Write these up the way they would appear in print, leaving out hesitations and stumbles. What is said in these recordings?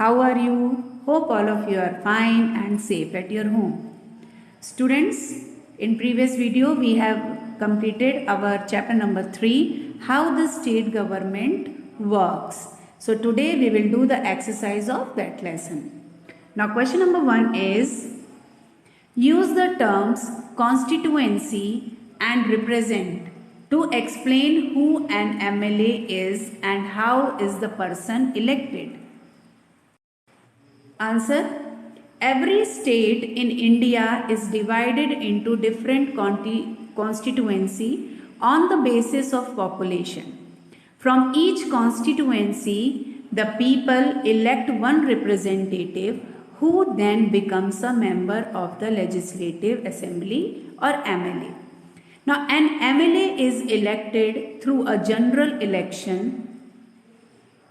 How are you? Hope all of you are fine and safe at your home. Students, in previous video we have completed our chapter number 3, how the state government works. So today we will do the exercise of that lesson. Now question number 1 is, use the terms constituency and represent to explain who an MLA is and how is the person elected. Answer. Every state in India is divided into different constituency on the basis of population. From each constituency, the people elect one representative who then becomes a member of the Legislative Assembly or MLA. Now, an MLA is elected through a general election.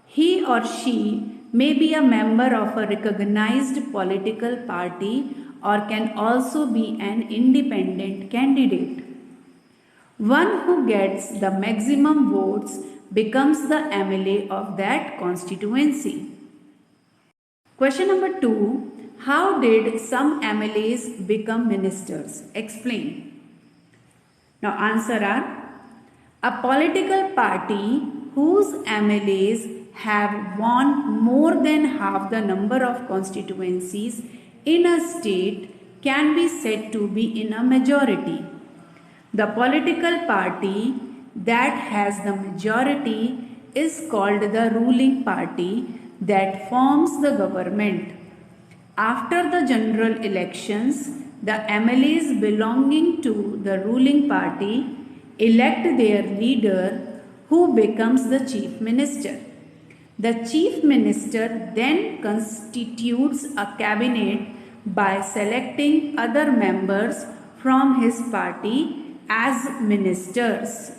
He or she may be a member of a recognized political party or can also be an independent candidate. One who gets the maximum votes becomes the MLA of that constituency. Question number 2. How did some MLAs become ministers? Explain. Now answer are, a political party whose MLAs have won more than half the number of constituencies in a state can be said to be in a majority. The political party that has the majority is called the ruling party that forms the government. After the general elections, the MLAs belonging to the ruling party elect their leader who becomes the chief minister. The chief minister then constitutes a cabinet by selecting other members from his party as ministers.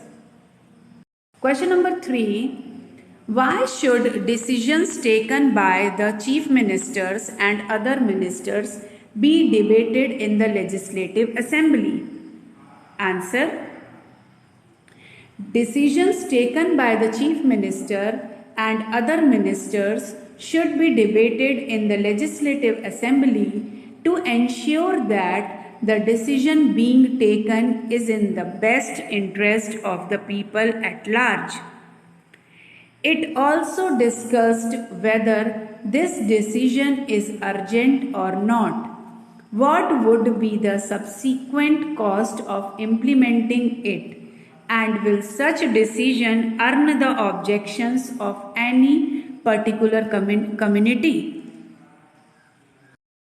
Question number 3. Why should decisions taken by the chief ministers and other ministers be debated in the Legislative Assembly? Answer. Decisions taken by the chief minister and other ministers should be debated in the Legislative Assembly to ensure that the decision being taken is in the best interest of the people at large. It also discussed whether this decision is urgent or not. What would be the subsequent cost of implementing it? And will such decision earn the objections of any particular community?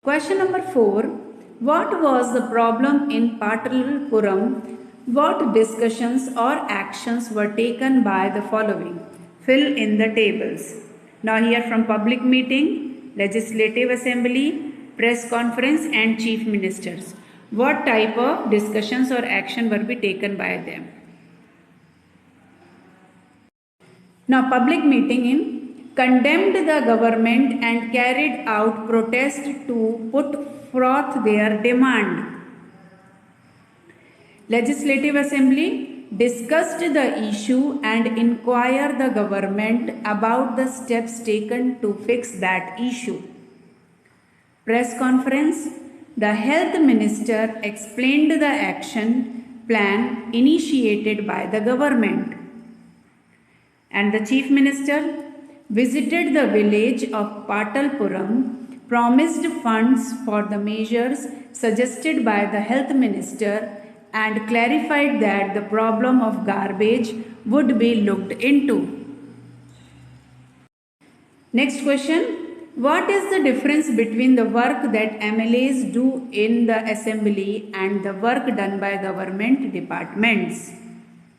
Question number 4. What was the problem in Patalipuram? What discussions or actions were taken by the following? Fill in the tables. Now here from public meeting, Legislative Assembly, press conference and chief ministers. What type of discussions or action were be taken by them? Now public meeting in condemned the government and carried out protest to put forth their demand. Legislative Assembly discussed the issue and inquired the government about the steps taken to fix that issue. Press conference, the health minister explained the action plan initiated by the government. And the chief minister visited the village of Patalipuram, promised funds for the measures suggested by the health minister and clarified that the problem of garbage would be looked into. Next question. What is the difference between the work that MLAs do in the assembly and the work done by government departments?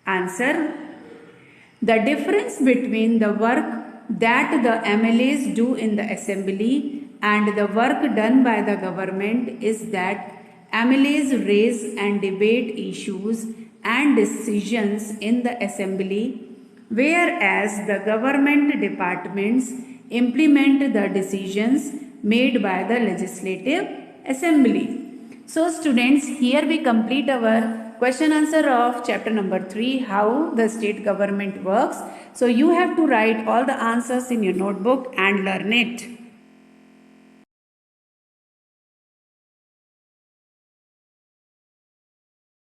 Answer. The difference between the work that the MLAs do in the assembly and the work done by the government is that MLAs raise and debate issues and decisions in the assembly, whereas the government departments implement the decisions made by the Legislative Assembly. So students, here we complete our question answer of chapter number 3, how the state government works. So you have to write all the answers in your notebook and learn it.